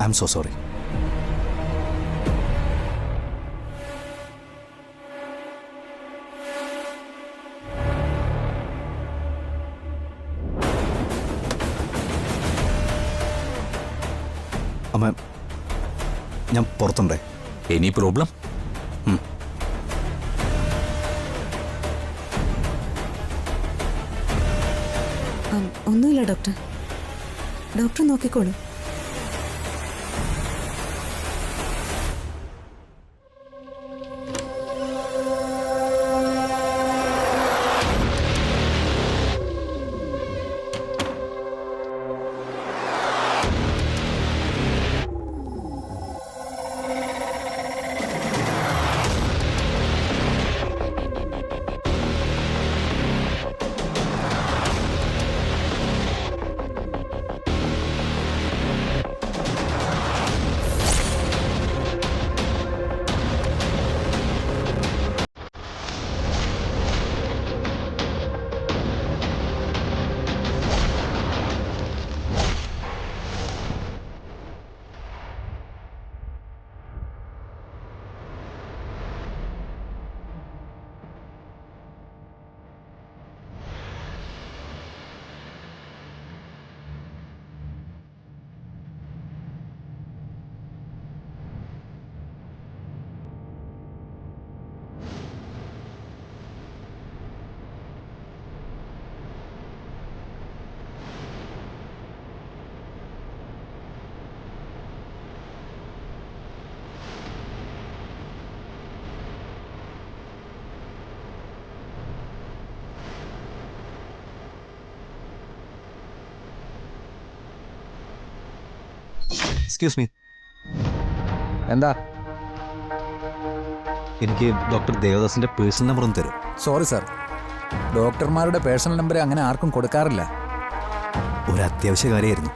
I M so sorry. അമ്മ, ഞാൻ പുറത്തുണ്ടേ. Any problem? ഒന്നുമില്ല ഡോക്ടർ. ഡോക്ടർ നോക്കിക്കോളൂ. Excuse me. എന്താ? എനിക്ക് ഡോക്ടർ ദേവദാസിൻ്റെ പേഴ്സണൽ നമ്പർ ഒന്ന് തരും. സോറി സാർ, ഡോക്ടർമാരുടെ പേഴ്സണൽ നമ്പർ അങ്ങനെ ആർക്കും കൊടുക്കാറില്ല. ഒരു അത്യാവശ്യ കാര്യമായിരുന്നു.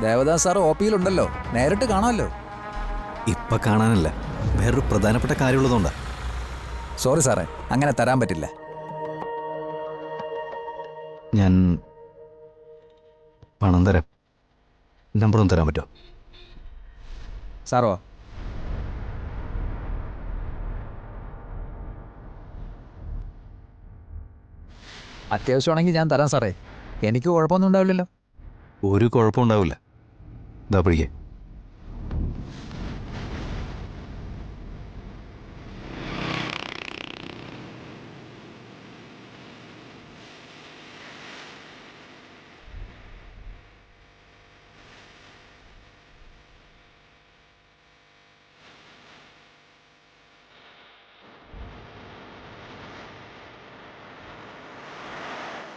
ദേവദാസ് സാർ ഒ പിയിലുണ്ടല്ലോ, നേരിട്ട് കാണാമല്ലോ. ഇപ്പം കാണാനല്ല, വേറൊരു പ്രധാനപ്പെട്ട കാര്യമുള്ളതുകൊണ്ടാണ്. സോറി സാറേ, അങ്ങനെ തരാൻ പറ്റില്ല. ഞാൻ പണം തരാം. നമ്പറൊന്ന് തരാൻ പറ്റുമോ? സാറോ? അത്യാവശ്യമാണെങ്കിൽ ഞാൻ തരാം സാറേ, എനിക്ക് കുഴപ്പമൊന്നും ഉണ്ടാവില്ലല്ലോ. ഒരു കുഴപ്പമുണ്ടാവില്ല. ഇതാ പിടിക്കേ.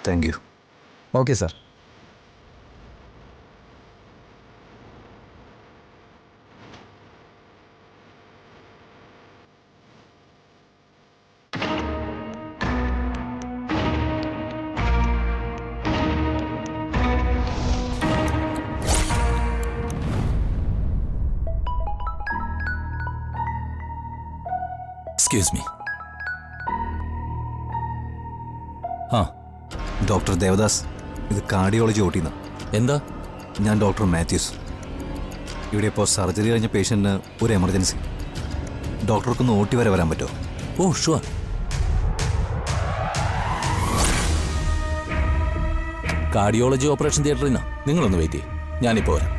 Thank you. Okay sir. Excuse me. ആ, ഡോക്ടർ ദേവദാസ്, ഇത് കാർഡിയോളജി ഓട്ടിന്ന്. എന്താ? ഞാൻ ഡോക്ടർ മാത്യൂസ്. ഇവിടെ ഇപ്പോൾ സർജറി കഴിഞ്ഞ പേഷ്യൻറ്റിന് ഒരു എമർജൻസി. ഡോക്ടർക്കൊന്ന് ഓട്ടി വരെ വരാൻ പറ്റുമോ? ഓ ഷുവർ. കാർഡിയോളജി ഓപ്പറേഷൻ തിയേറ്ററിൽ നിന്നാ. നിങ്ങളൊന്ന് വെയിറ്റ് ചെയ്യും, ഞാനിപ്പോൾ വരാം.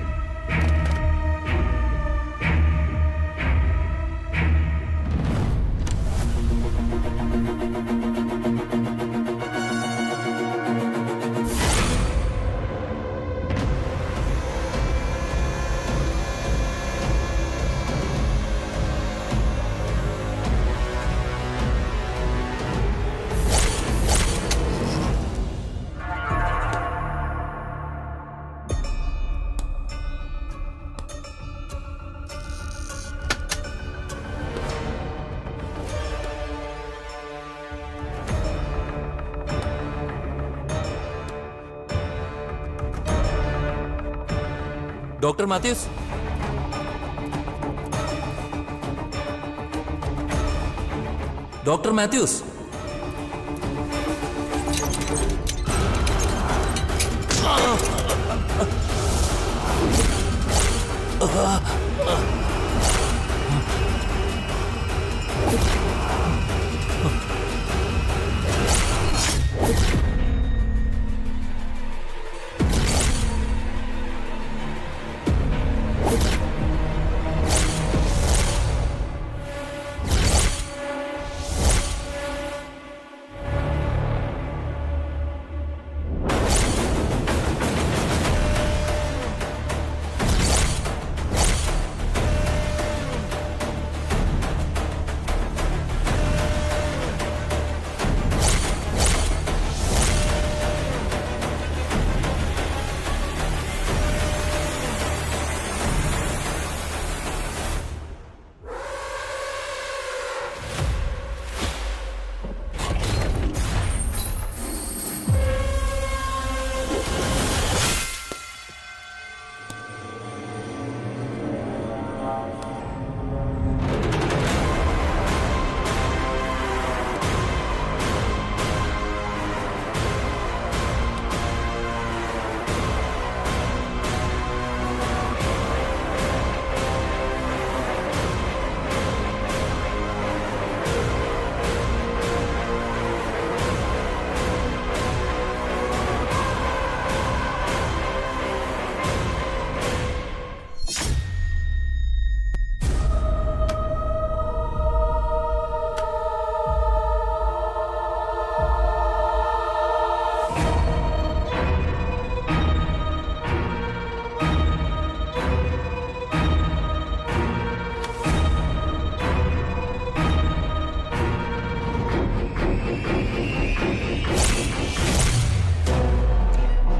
Doctor Mathews, doctor Mathews,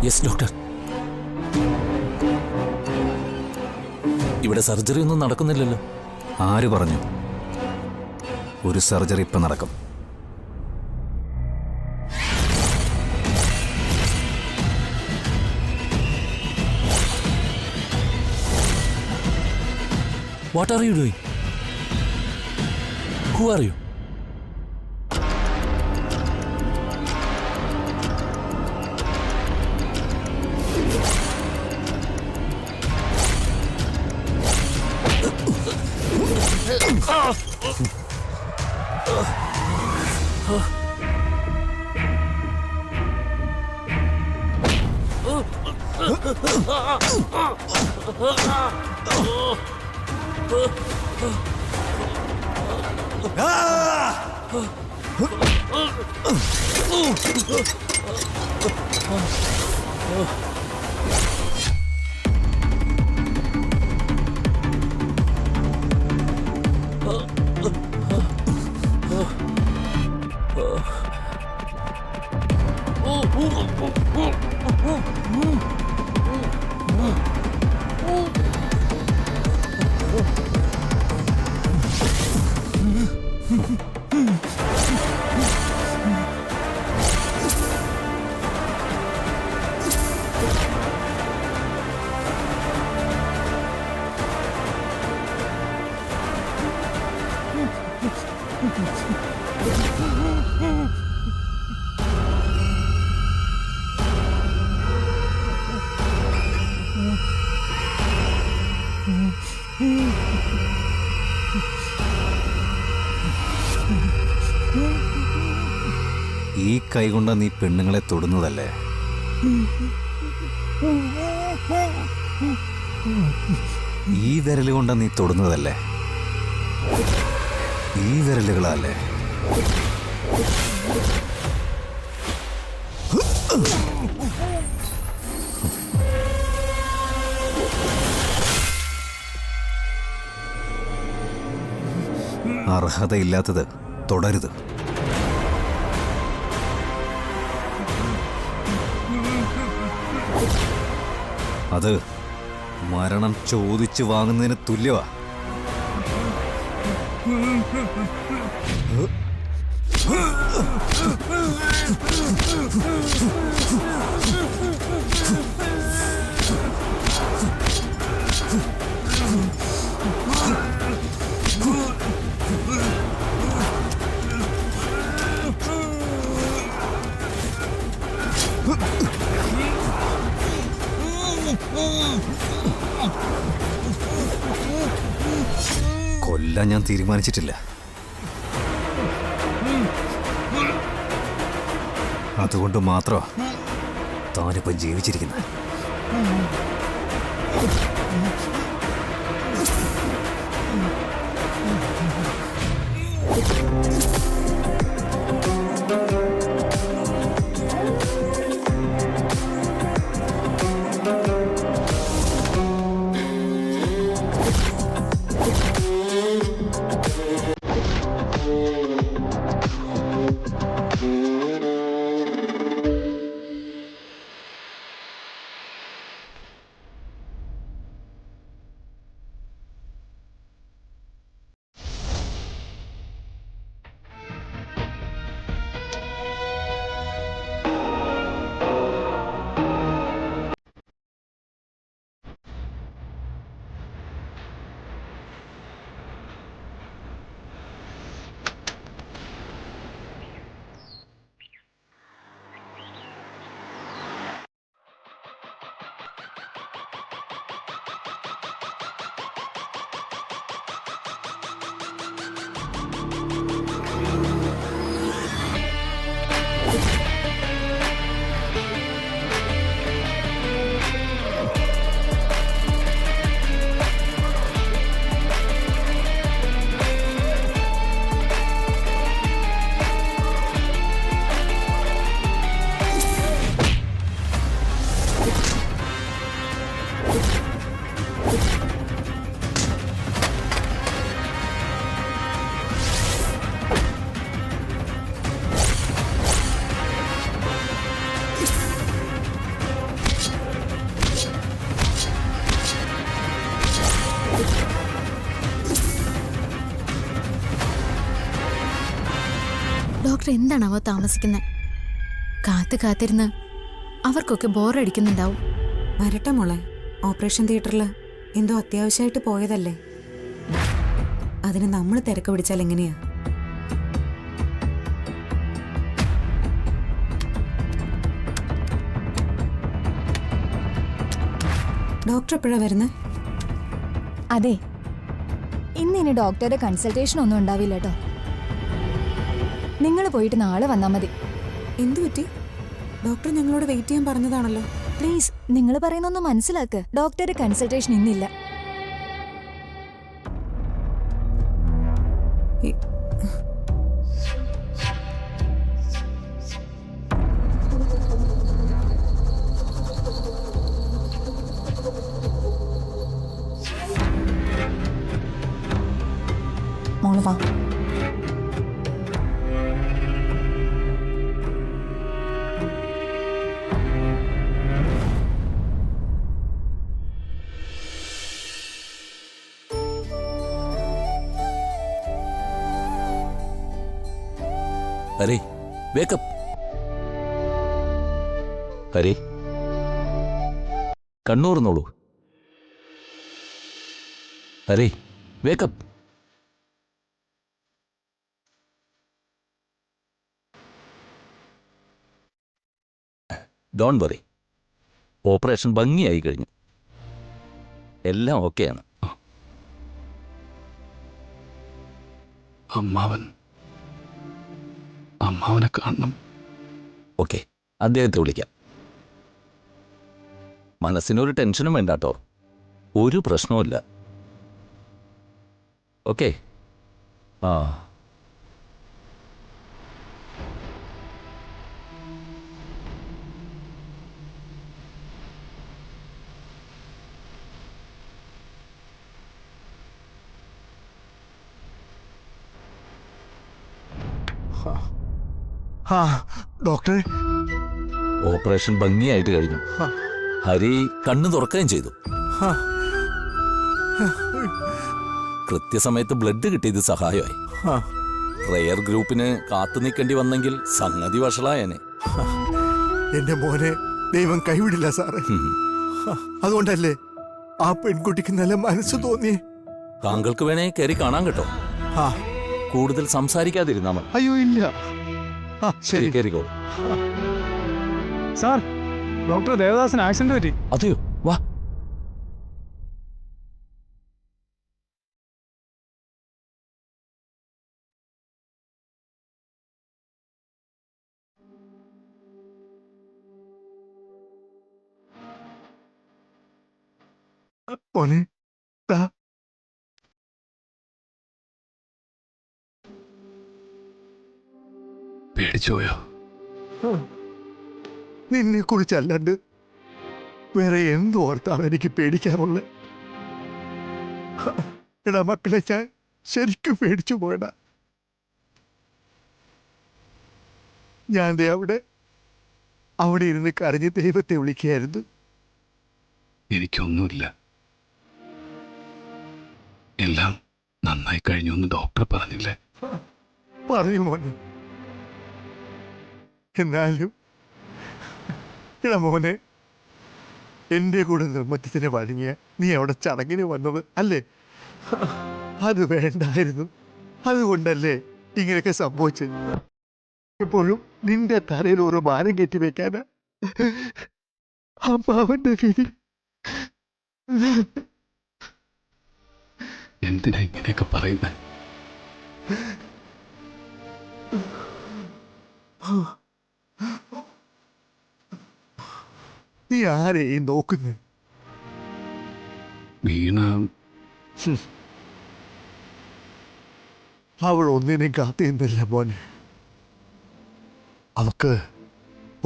yes doctor. ഇവിടെ സർജറി ഒന്നും നടക്കുന്നില്ലല്ലോ. ആര് പറഞ്ഞു? ഒരു സർജറി ഇപ്പം നടക്കും. What are you doing? Who are you? ഈ കൈകൊണ്ട് നീ പെണ്ണുങ്ങളെ തൊടുന്നതല്ലേ? ഈ വിരൽ കൊണ്ട് നീ തൊടുന്നതല്ലേ? ഈ വിരലുകളല്ലേ? അർഹതയില്ലാത്തത് തുടരുത്. അത് മരണം ചോദിച്ചു വാങ്ങുന്നതിന് തുല്യവാ. കൊല്ലാൻ ഞാൻ തീരുമാനിച്ചിട്ടില്ല. അതുകൊണ്ട് മാത്രമാ താനിപ്പോ ജീവിച്ചിരിക്കുന്നത്. ഡോക്ടർ എന്താണാവോ താമസിക്കുന്നത്? കാത്തിരുന്ന് അവർക്കൊക്കെ ബോറടിക്കുന്നുണ്ടാവും. വരട്ടെ മോളെ. ഓപ്പറേഷൻ തിയേറ്ററിൽ എന്തോ അത്യാവശ്യമായിട്ട് പോയതല്ലേ. അതിന് നമ്മൾ തിരക്ക് പിടിച്ചാൽ എങ്ങനെയാ? ഡോക്ടർ എപ്പോഴാ വരുന്നത്? അതെ, ഇനി ഡോക്ടറുടെ കൺസൾട്ടേഷൻ ഒന്നും ഉണ്ടാവില്ല കേട്ടോ. നിങ്ങൾ പോയിട്ട് നാളെ വന്നാൽ മതി. എന്തു പറ്റി? ഡോക്ടർ ഞങ്ങളോട് വെയിറ്റ് ചെയ്യാൻ പറഞ്ഞതാണല്ലോ. പ്ലീസ്, നിങ്ങൾ പറയുന്നൊന്ന് മനസ്സിലാക്ക്. ഡോക്ടറുടെ കൺസൾട്ടേഷൻ ഇന്നില്ല. മോള് വാ. ഹരി, വേക്കപ്പ്. ഹരി, കണ്ണൂർന്നോളൂ. Hari, wake up. Don't worry, operation ഭംഗിയായി കഴിഞ്ഞു. എല്ലാം ഓക്കെയാണ്. അമ്മാവനെ കാണണം. ഓക്കെ, അദ്ദേഹത്തെ വിളിക്കാം. മനസ്സിനൊരു ടെൻഷനും വേണ്ട കേട്ടോ. ഒരു പ്രശ്നവുമില്ല. ഓക്കെ. ആ, ഡോക്ടറെ, ഓപ്പറേഷൻ ഭംഗിയായിട്ട് കഴിഞ്ഞു. ഹരി കണ്ണു തുറക്കുകയും ചെയ്തു. കൃത്യസമയത്ത് ബ്ലഡ് കിട്ടിയത് സഹായമായി. റെയർ ഗ്രൂപ്പിന് കാത്തു നിൽക്കേണ്ടി വന്നെങ്കിൽ സംഗതി വഷളായനെ. എന്റെ മോനെ ദൈവം കൈവിടില്ല സാറേ. അതുകൊണ്ടല്ലേ ആ പെൺകുട്ടിക്ക് നല്ല മനസ്സ് തോന്നി. താങ്കൾക്ക് വേണേ കയറി കാണാൻ കേട്ടോ. കൂടുതൽ സംസാരിക്കാതിരുന്നാ മതി. അയ്യോ ഇല്ല. ശരി, കയറിക്കോ. സാർ, ഡോക്ടർ ദേവദാസിന് ആക്സിഡന്റ് പറ്റി. അതെയോ? വാ. മോനെ ദാ. പേടിച്ചുപോയോ? നിന്നെ കുറിച്ചല്ലാണ്ട് വേറെ എന്തോർത്താണ് എനിക്ക് പേടിക്കാറുള്ളത്? എടാ മക്കളെ, ഞാൻ ശരിക്കും പേടിച്ചു പോയടാ. ഞാൻ ദേ അവിടെ ഇരുന്ന് കരഞ്ഞ് ദൈവത്തെ വിളിക്കുകയായിരുന്നു. എനിക്കൊന്നുമില്ല, എല്ലാം നന്നായി കഴിഞ്ഞു എന്ന് ഡോക്ടർ പറഞ്ഞില്ലേ? പറഞ്ഞു മോനെ. എന്നാലും എടാ മോനെ, എൻ്റെ കൂടെ നിർമ്മത്തിന് വഴങ്ങിയ നീ അവിടെ ചടങ്ങിന് വന്നത് അല്ലേ? അത് വേണ്ടായിരുന്നു. അതുകൊണ്ടല്ലേ ഇങ്ങനെയൊക്കെ സംഭവിച്ചത്. എപ്പോഴും നിന്റെ തലയിൽ ഒരു ഭാരം കയറ്റി വെക്കാനാ അമ്മാവന്റെ വിധി. എന്തിനാ ഇങ്ങനെയൊക്കെ പറയുന്നത്? നീ ആരെയും നോക്കുന്നു? വീണ അവൾ ഒന്നിനെയും കാത്തിരുന്നില്ല മോനെ. അവക്ക്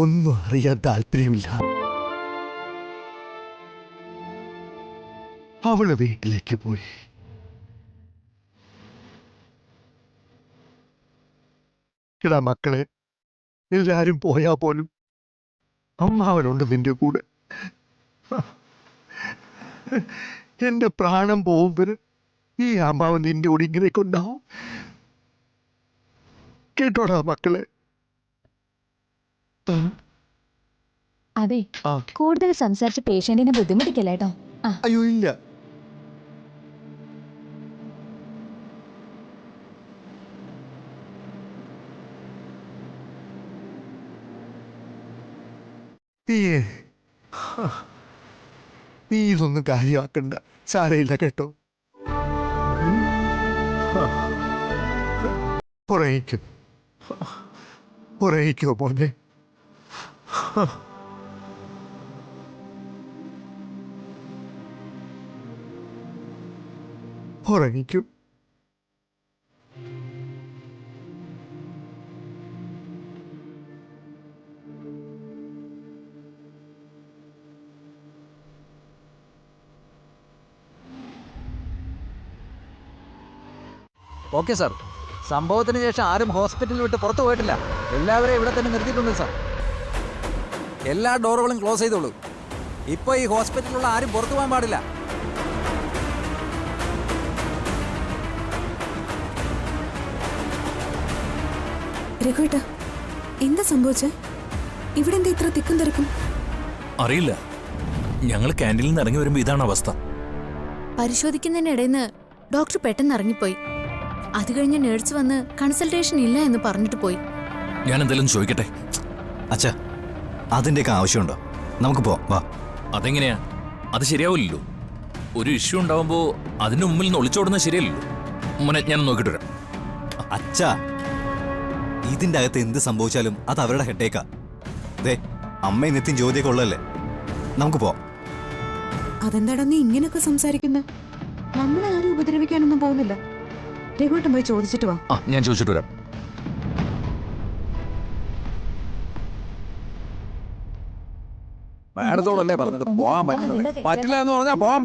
ഒന്നും അറിയാൻ താല്പര്യമില്ല. അവള് വീട്ടിലേക്ക് പോയി. എടാ മക്കളെ, എല്ലാരും പോയാ പോലും അമ്മാവനുണ്ട് നിന്റെ കൂടെ. എന്റെ പ്രാണം പോകുമ്പോൾ ഈ അമ്മാവൻ നിന്റെ കൂടെ ഇങ്ങനെയൊക്കെ ഉണ്ടാവും. കേട്ടോടാ മക്കളെ. അതെ, ആ. കൂടുതൽ സംസാരിച്ച് പേഷ്യന്റിനെ ബുദ്ധിമുട്ടിക്കല്ലേട്ടോ. അയ്യോ ഇല്ല. നീ ഇതൊന്നും കാര്യമാക്കണ്ട, സാരയില്ല കേട്ടോ. ഉറങ്ങിക്കോ മോനെ. ഉറങ്ങിക്കൂ. Okay sir. സംഭവത്തിന് ശേഷം ആരും ഹോസ്പിറ്റലിൽ വിട്ട് പുറത്തു പോയിട്ടില്ല. എല്ലാവരെയും ഇവിടെ തന്നെ നിർത്തിയിട്ടുണ്ട് സാർ. എല്ലാ ഡോറുകളും ക്ലോസ് ചെയ്തോളൂ. ഇപ്പോൾ ഈ ഹോസ്പിറ്റലിലുള്ള ആരും പുറത്തു പോകാൻ പാടില്ല. രഘുവേട്ടാ, എന്താ സംഭവിച്ചേ? ഇവിടെ എന്താ ഇത്ര തിക്കും തിരക്കും? അറിയില്ല, ഞങ്ങൾ ക്യാൻറ്റീനിൽ നിന്ന് ഇറങ്ങി വരുമ്പോൾ ഇതാണ് അവസ്ഥ. പരിശോധിക്കുന്നതിനിടയിൽ നിന്ന് ഡോക്ടർ പെട്ടെന്ന് ഇറങ്ങിപ്പോയി. അത് കഴിഞ്ഞ് നേഴ്സ് വന്ന് കൺസൾട്ടേഷൻ ഇല്ല എന്ന് പറഞ്ഞിട്ട് പോയി. ഞാൻ എന്തെങ്കിലും ചോദിക്കട്ടെ? അച്ഛാ, അതിൻ്റെയൊക്കെ ആവശ്യമുണ്ടോ? നമുക്ക് പോവാം, വാ. അതെങ്ങനെയാ? അത് ശരിയാവില്ലല്ലോ. ഒരു ഇഷ്യൂ ഉണ്ടാവുമ്പോൾ അതിന് മുമ്പിൽ നിന്ന് ഒളിച്ചോടുന്നത് ശരിയല്ലല്ലോ. മോനെ, ഞാൻ നോക്കിയിട്ട് വരാം. അച്ഛാ, ഇതിൻ്റെ അകത്ത് എന്ത് സംഭവിച്ചാലും അത് അവരുടെ ഹെഡേക്കാ. ദേ, അമ്മയും നിത്യം ജ്യോതിയൊക്കെ ഉള്ളതല്ലേ, നമുക്ക് പോവാം. അതെന്താടാ നീ ഇങ്ങനെയൊക്കെ സംസാരിക്കുന്നത്? നമ്മളെ ആരും ഉപദ്രവിക്കാനൊന്നും പോകുന്നില്ല. രഘുവേട്ടൻ പോയി ചോദിച്ചിട്ട് വാ. ഞാൻ ചോദിച്ചിട്ട് വരാം. മാഡത്തോടല്ലേ പറഞ്ഞത് പോകാൻ പറ്റില്ല എന്ന് പറഞ്ഞാൽ പോകാൻ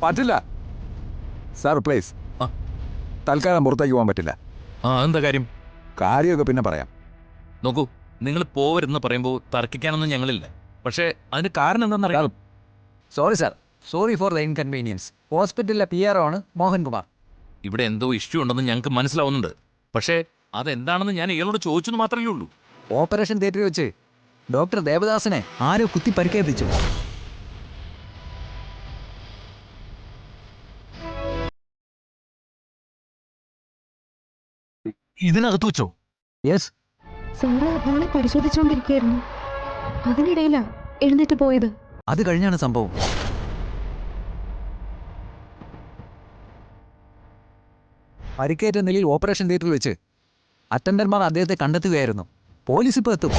പറ്റില്ല. സാർ പ്ലീസ്, തൽക്കാലം പുറത്തേക്ക് പോകാൻ പറ്റില്ല. എന്താ കാര്യം? കാര്യമൊക്കെ പിന്നെ പറയാം. നോക്കൂ, നിങ്ങൾ പോവരുതെന്ന് പറയുമ്പോൾ തർക്കിക്കാനൊന്നും ഞങ്ങളില്ല. പക്ഷേ അതിന് കാരണം എന്താണെന്നറിയാം. Sorry sir, sorry for the inconvenience. ഹോസ്പിറ്റലിലെ PR ആണ് മോഹൻകുമാർ. ഇവിടെ എന്തോ ഇഷ്യൂ ഉണ്ടെന്ന് ഞങ്ങൾക്ക് മനസ്സിലാവുന്നുണ്ട്. പക്ഷേ അതെന്താണെന്ന് ഞാൻ ഇയാളോട് ചോദിച്ചെന്ന് മാത്രമേ ഉള്ളൂ. ഓപ്പറേഷൻ തിയേറ്ററിൽ വെച്ച് ഡോക്ടർ ദേവദാസിനെ ആരോ കുത്തി പരിക്കേൽപ്പിച്ചു. ഇതിനകത്ത് വെച്ചോ? യെസ്. സാറ് അവളെ പരിശോധിച്ചുകൊണ്ടിരിക്കുകയായിരുന്നു. അതിനിടയിലാ എഴുന്നേറ്റ് പോയത്. അത് കഴിഞ്ഞാണ് സംഭവം. പരിക്കേറ്റ നിലയിൽ ഓപ്പറേഷൻ തിയേറ്ററിൽ വെച്ച് അറ്റൻഡർമാർ അദ്ദേഹത്തെ കണ്ടെത്തുകയായിരുന്നു. പോലീസ് ഇപ്പോൾ എത്തും.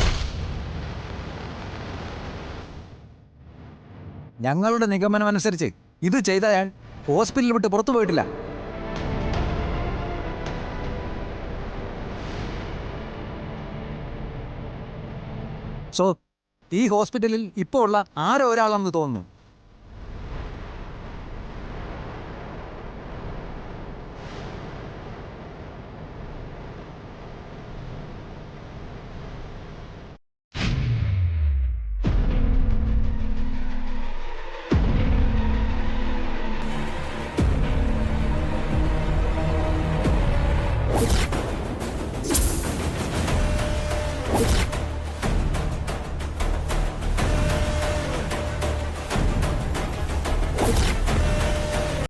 ഞങ്ങളുടെ നിഗമനം അനുസരിച്ച് ഇത് ചെയ്ത അയാൾ ഹോസ്പിറ്റൽ വിട്ട് പുറത്തു പോയിട്ടില്ല. സോ ഈ ഹോസ്പിറ്റലിൽ ഇപ്പോൾ ഉള്ള ആരോ ഒരാളാണെന്ന് തോന്നുന്നു.